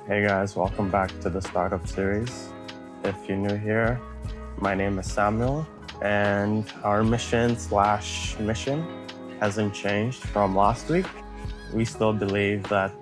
Hey guys, welcome back to the Startup Series. If you're new here, my name is Samuel, and our mission hasn't changed from last week. We still believe that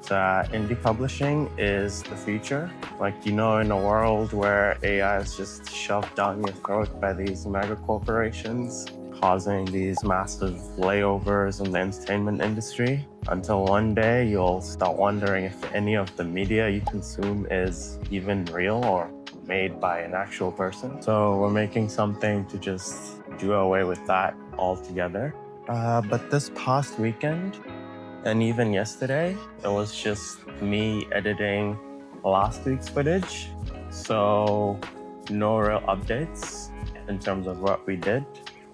indie publishing is the future. In a world where AI is just shoved down your throat by these mega corporations, causing these massive layovers in the entertainment industry, until one day you'll start wondering if any of the media you consume is even real or made by an actual person. So we're making something to just do away with that altogether. But this past weekend, and even yesterday, it was just me editing last week's footage. So no real updates in terms of what we did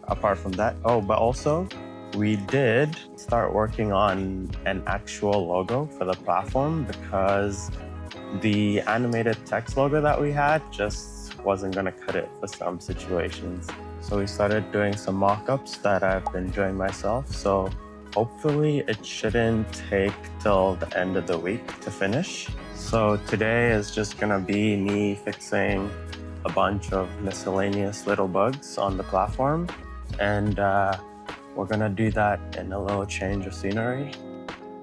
apart from that. Oh, but also we did start working on an actual logo for the platform because the animated text logo that we had just wasn't going to cut it for some situations. So we started doing some mock-ups that I've been doing myself. So hopefully it shouldn't take till the end of the week to finish. So today is just going to be me fixing a bunch of miscellaneous little bugs on the platform. And we're going to do that in a little change of scenery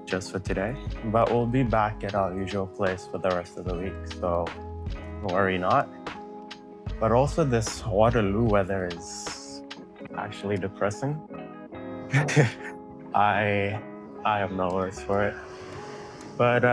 just for today. But we'll be back at our usual place for the rest of the week, so worry not. But also this Waterloo weather is actually depressing. I have no words for it. But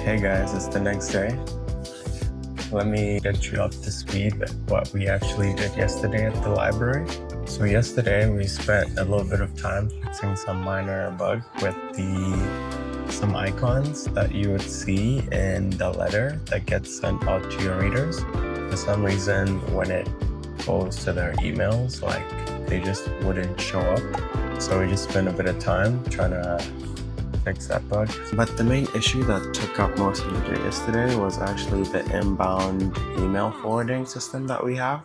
hey guys, it's the next day. Let me get you up to speed with what we actually did yesterday at the library. So yesterday we spent a little bit of time fixing some minor bug with some icons that you would see in the letter that gets sent out to your readers. For some reason, when it goes to their emails, they just wouldn't show up. So we just spent a bit of time trying to fix that bug. But the main issue that took up most of the day yesterday was actually the inbound email forwarding system that we have.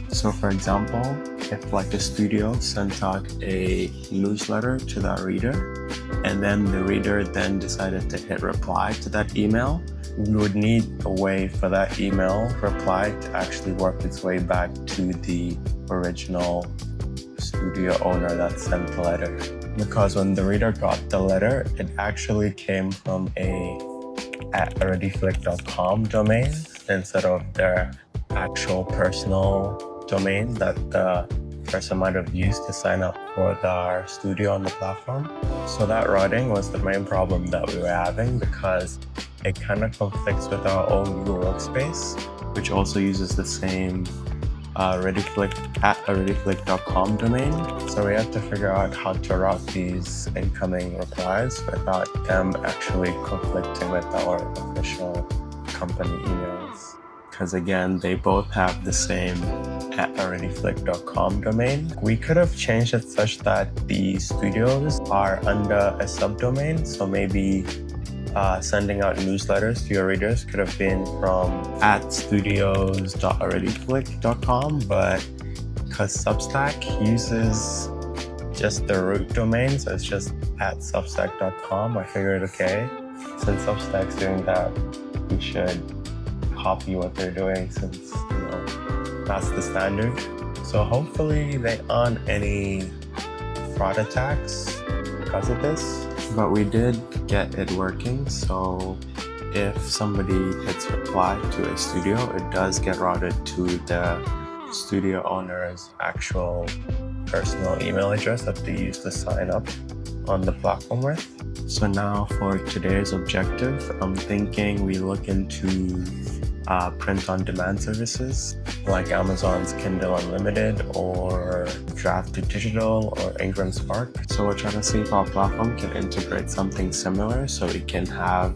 So for example, if a studio sent out a newsletter to that reader, and then the reader then decided to hit reply to that email, we would need a way for that email reply to actually work its way back to the original studio owner that sent the letter. Because when the reader got the letter, it actually came from a @readyflick.com domain instead of their actual personal domain that the person might have used to sign up for our studio on the platform. So that routing was the main problem that we were having because it kind of conflicts with our own Google Workspace, which also uses the same @readyflick.com domain. So we had to figure out how to route these incoming replies without them actually conflicting with our official company emails. Because again, they both have the same @readyflick.com domain. We could have changed it such that the studios are under a subdomain. So maybe sending out newsletters to your readers could have been from @studios.readyflick.com, but because Substack uses just the root domain, so it's just @substack.com, I figured, okay, since Substack's doing that, we should copy what they're doing since, that's the standard. So hopefully they aren't any fraud attacks because of this. But we did get it working, so if somebody hits reply to a studio, it does get routed to the studio owner's actual personal email address that they use to sign up on the platform with. So now for today's objective, I'm thinking we look into print-on-demand services like Amazon's Kindle Unlimited or Draft to Digital or Ingram Spark. So we're trying to see if our platform can integrate something similar so we can have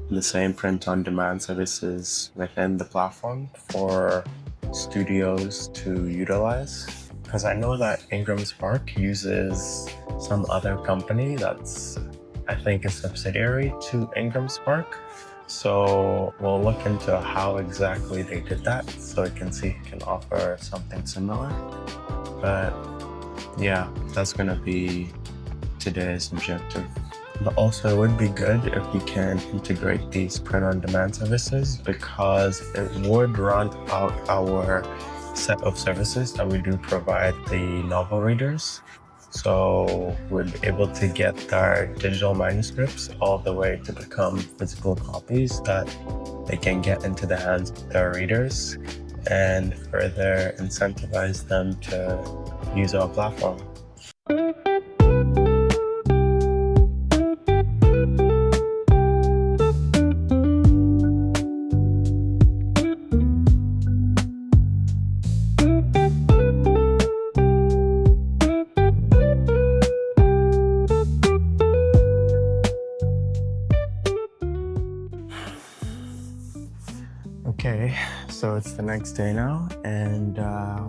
the same print-on-demand services within the platform for studios to utilize. Because I know that Ingram Spark uses some other company that's, I think, a subsidiary to Ingram Spark. So we'll look into how exactly they did that so we can see if we can offer something similar. But yeah, that's gonna be today's objective. But also it would be good if we can integrate these print-on-demand services because it would round out our set of services that we do provide the novel readers. So we're able to get our digital manuscripts all the way to become physical copies that they can get into the hands of their readers and further incentivize them to use our platform. Okay, so it's the next day now, and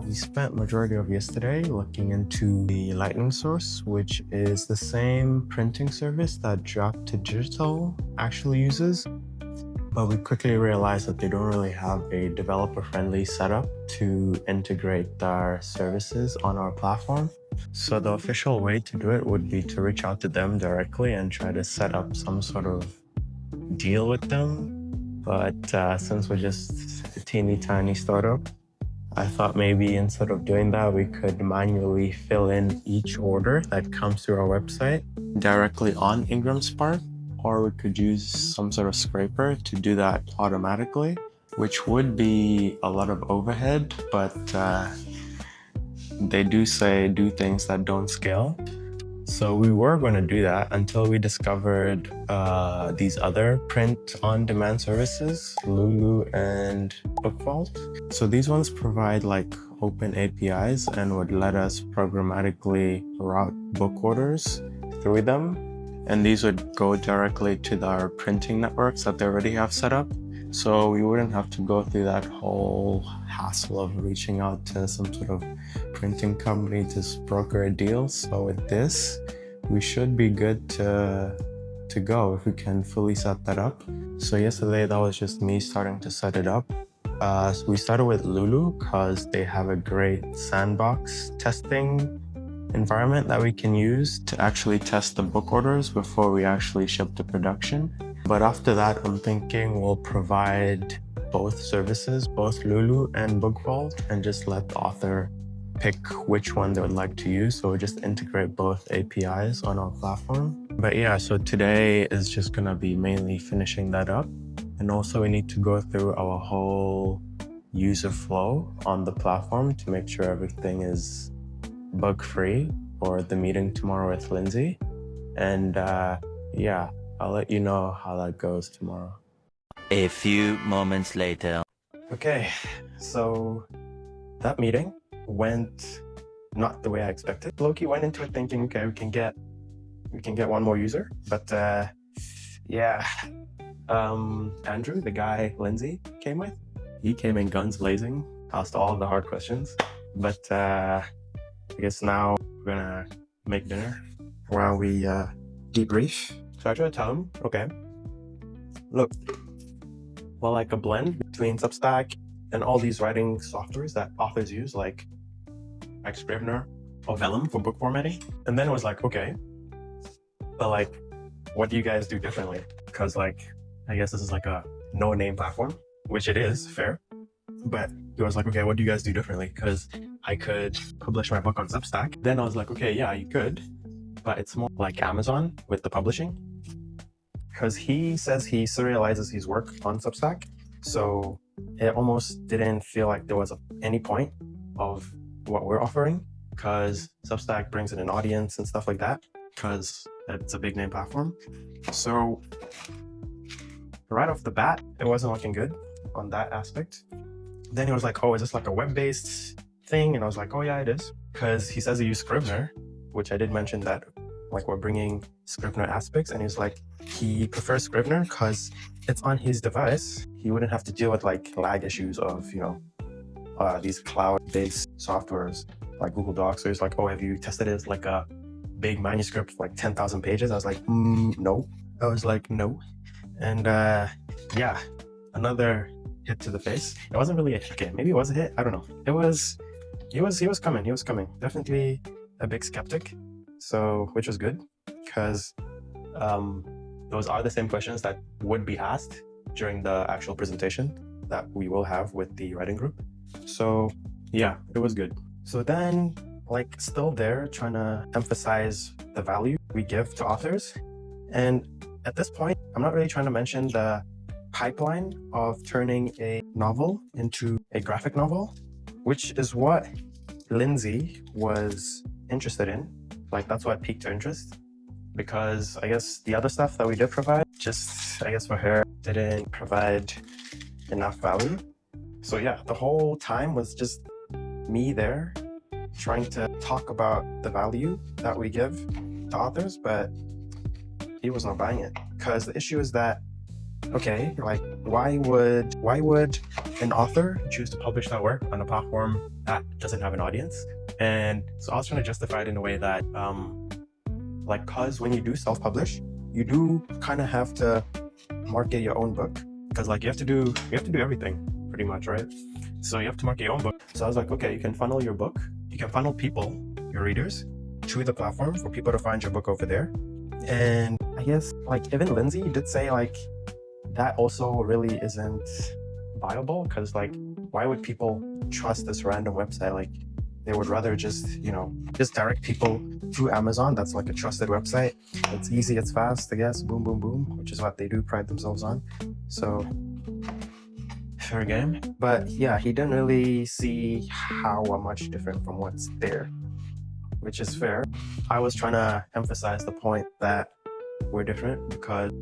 we spent majority of yesterday looking into the Lightning Source, which is the same printing service that Draft to Digital actually uses. But we quickly realized that they don't really have a developer-friendly setup to integrate our services on our platform. So the official way to do it would be to reach out to them directly and try to set up some sort of deal with them. But since we're just a teeny tiny startup, I thought maybe instead of doing that, we could manually fill in each order that comes through our website directly on Ingram Spark, or we could use some sort of scraper to do that automatically, which would be a lot of overhead, but they do say do things that don't scale. So we were going to do that until we discovered these other print-on-demand services, Lulu and BookVault. So these ones provide like open APIs and would let us programmatically route book orders through them. And these would go directly to our printing networks that they already have set up. So we wouldn't have to go through that whole hassle of reaching out to some sort of printing company to broker a deal. So with this, we should be good to go if we can fully set that up. So yesterday, that was just me starting to set it up. So we started with Lulu because they have a great sandbox testing environment that we can use to actually test the book orders before we actually ship to production. But after that, I'm thinking we'll provide both services, both Lulu and BookVault, and just let the author pick which one they would like to use. So we just integrate both APIs on our platform. But yeah, so today is just gonna be mainly finishing that up. And also we need to go through our whole user flow on the platform to make sure everything is bug-free for the meeting tomorrow with Lindsay. And yeah, I'll let you know how that goes tomorrow. A few moments later. Okay, so that meeting went not the way I expected. Loki went into it thinking, okay, we can get one more user, but yeah, Andrew, the guy Lindsay came with, he came in guns blazing, asked all the hard questions, but I guess now we're gonna make dinner while we debrief. So I try to tell him, okay, look, well, like a blend between Substack and all these writing softwares that authors use, like Scrivener or Vellum for book formatting. And then it was like, okay, but like, what do you guys do differently? Because like, I guess this is like a no-name platform, which it is, fair. But he was like, okay, what do you guys do differently? Because I could publish my book on Substack. Then I was like, okay, yeah, you could, but it's more like Amazon with the publishing. Because he says he serializes his work on Substack. So it almost didn't feel like there was any point of what we're offering because Substack brings in an audience and stuff like that. because it's a big name platform. So right off the bat, it wasn't looking good on that aspect. Then he was like, oh, is this like a web-based thing? And I was like, oh yeah, it is. Because he says he used Scrivener, which I did mention that like we're bringing Scrivener aspects, and he's like, he prefers Scrivener because it's on his device. He wouldn't have to deal with like lag issues of, these cloud-based softwares like Google Docs. So he's like, oh, have you tested it as like a big manuscript, like 10,000 pages? I was like, no. I was like, no. And yeah, another hit to the face. It wasn't really okay, maybe it was a hit, I don't know. He was coming. Definitely a big skeptic. So, which was good, because those are the same questions that would be asked during the actual presentation that we will have with the writing group. So yeah, it was good. So then, like, still there trying to emphasize the value we give to authors. And at this point, I'm not really trying to mention the pipeline of turning a novel into a graphic novel, which is what Lindsay was interested in. Like, that's what piqued her interest, because I guess the other stuff that we did provide, just, I guess for her, didn't provide enough value. So yeah, the whole time was just me there trying to talk about the value that we give to authors, but he was not buying it. Because the issue is that, okay, like, why would an author choose to publish that work on a platform that doesn't have an audience? And so I was trying to justify it in a way that, like, cause when you do self-publish, you do kind of have to market your own book, because like you have to do everything pretty much, right? So you have to market your own book. So I was like, okay, you can funnel your book, you can funnel people, your readers, to the platform for people to find your book over there. And I guess like even Lindsay did say like that also really isn't viable, because like why would people trust this random website? Like they would rather just direct people to Amazon. That's like a trusted website. It's easy, it's fast, I guess, boom boom boom, which is what they do pride themselves on. So fair game. But yeah, he didn't really see how much different from what's there, which is fair. I was trying to emphasize the point that we're different because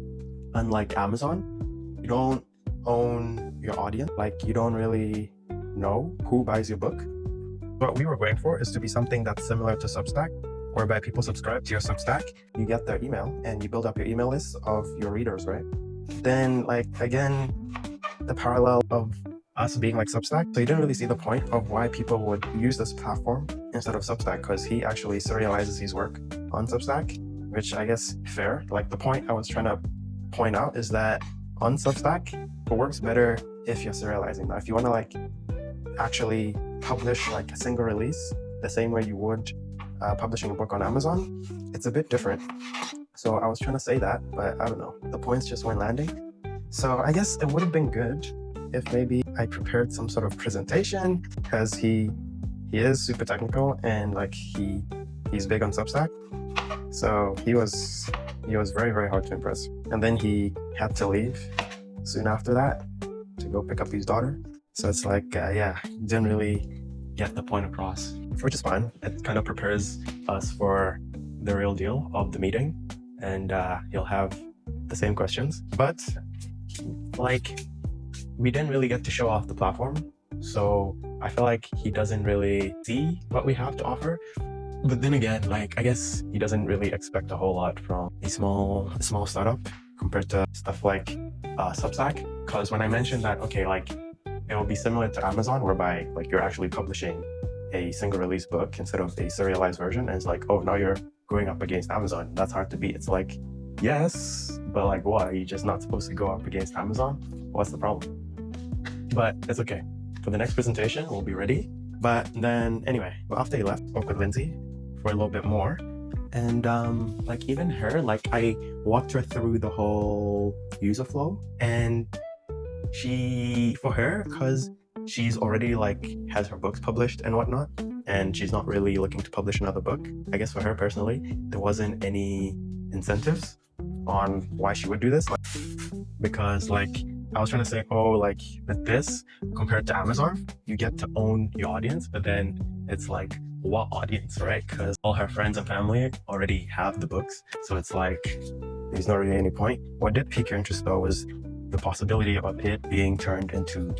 unlike Amazon, you don't own your audience. Like you don't really know who buys your book. What we were going for is to be something that's similar to Substack, whereby people subscribe to your Substack, you get their email, and you build up your email list of your readers, right? Then, like, again, the parallel of us being like Substack. So you didn't really see the point of why people would use this platform instead of Substack, because he actually serializes his work on Substack, which I guess fair. Like the point I was trying to point out is that on Substack, it works better if you're serializing. Now, if you want to like actually publish like a single release the same way you would publishing a book on Amazon, it's a bit different. So I was trying to say that, but I don't know, the points just weren't landing. So I guess it would have been good if maybe I prepared some sort of presentation, because he is super technical and like he's big on Substack. So he was very, very hard to impress. And then he had to leave soon after that to go pick up his daughter. So it's like, yeah, didn't really get the point across, which is fine. It kind of prepares us for the real deal of the meeting, and he'll have the same questions. But like, we didn't really get to show off the platform, so I feel like he doesn't really see what we have to offer. But then again, like, I guess he doesn't really expect a whole lot from a small startup compared to stuff like Substack. Because when I mentioned that, okay, like, it will be similar to Amazon, whereby like you're actually publishing a single release book instead of a serialized version, and it's like, oh, now you're going up against Amazon. That's hard to beat. It's like, yes, but like, what? Are you just not supposed to go up against Amazon? What's the problem? But it's okay. For the next presentation, we'll be ready. But then anyway, after he left, I spoke with Lindsay for a little bit more. And like even her, like I walked her through the whole user flow, and for her, because she's already like has her books published and whatnot, and she's not really looking to publish another book. I guess for her personally, there wasn't any incentives on why she would do this, like, because like I was trying to say, oh, like with this compared to Amazon, you get to own your audience, but then it's like what audience, right? Because all her friends and family already have the books, so it's like there's not really any point. What did pique your interest though was the possibility of it being turned into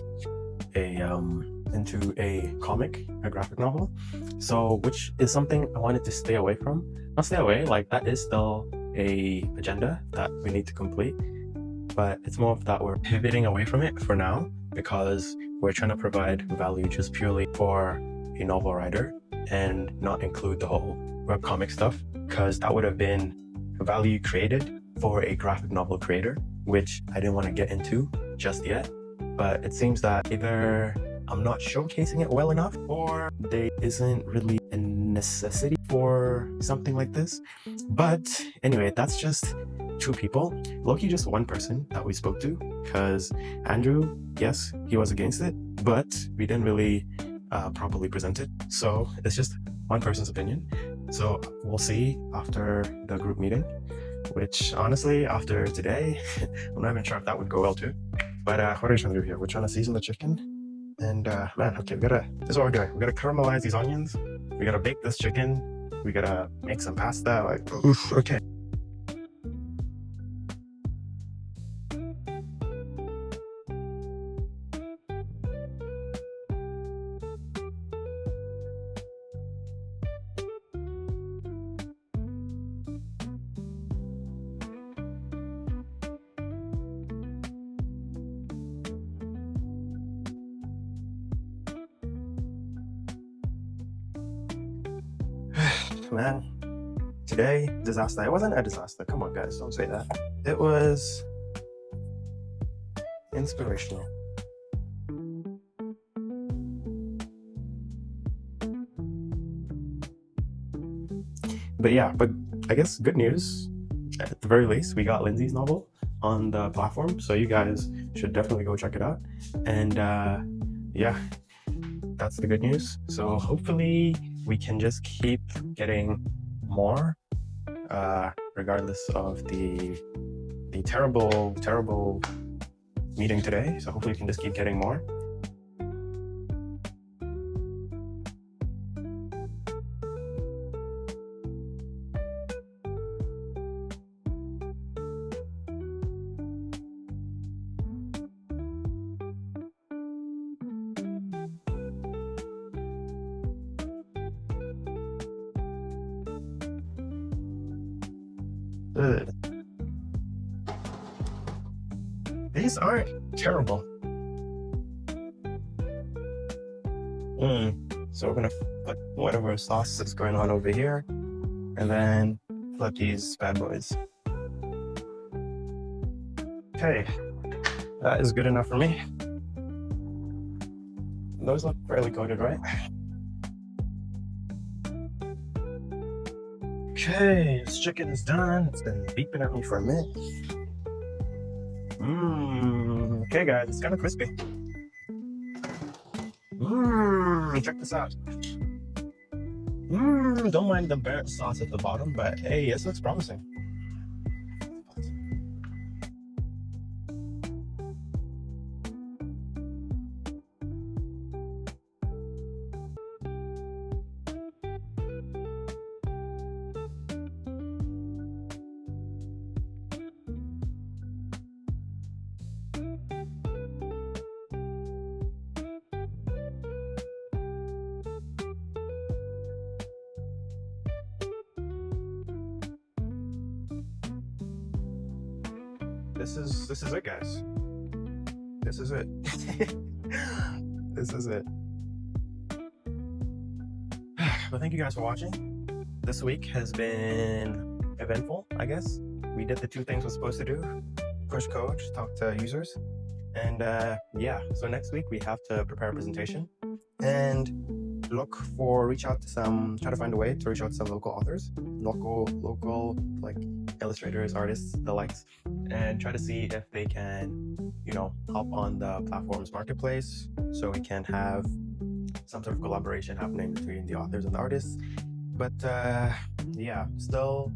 a comic, a graphic novel. So, which is something I wanted to stay away from. Not stay away, like that is still a agenda that we need to complete, but it's more of that we're pivoting away from it for now because we're trying to provide value just purely for a novel writer and not include the whole webcomic stuff, because that would have been value created for a graphic novel creator, which I didn't want to get into just yet. But it seems that either I'm not showcasing it well enough, or there isn't really a necessity for something like this. But anyway, that's just two people. Loki, just one person that we spoke to, because Andrew, yes, he was against it, but we didn't really properly present it. So it's just one person's opinion. So we'll see after the group meeting, which honestly, after today, I'm not even sure if that would go well too. But what are we trying to do here? We're trying to season the chicken. And man, okay, this is what we're doing. We gotta caramelize these onions. We gotta bake this chicken. We gotta make some pasta. Like, oof, okay. Man, today, disaster. It wasn't a disaster. Come on, guys, don't say that. It was inspirational. But yeah, but I guess good news. At the very least, we got Lindsay's novel on the platform, so you guys should definitely go check it out. And yeah, that's the good news. So hopefully we can just keep getting more, regardless of the terrible meeting today. So hopefully we can just keep getting more. Good. These aren't terrible. So we're gonna put whatever sauce is going on over here, and then flip these bad boys. Okay, that is good enough for me. Those look fairly coated, right? Okay, this chicken is done. It's been beeping at me for a minute. Okay guys, it's kind of crispy. Check this out. Don't mind the burnt sauce at the bottom, but hey, this looks promising. This is it, guys. This is it. This is it. But thank you guys for watching. This week has been eventful, I guess. We did the two things we're supposed to do: push code, talk to users, and yeah. So next week we have to prepare a presentation and try to find a way to reach out to some local authors, local like illustrators, artists, the likes, and try to see if they can, hop on the platform's marketplace so we can have some sort of collaboration happening between the authors and the artists. But yeah, still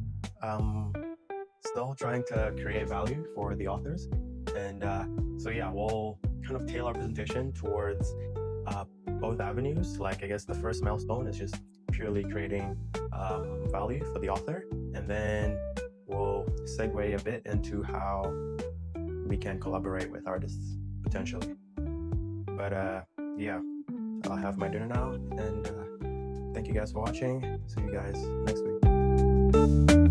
trying to create value for the authors. And so yeah, we'll kind of tailor our presentation towards both avenues. Like, I guess the first milestone is just purely creating value for the author, and then we'll segue a bit into how we can collaborate with artists potentially. But yeah, I'll have my dinner now, and thank you guys for watching. See you guys next week.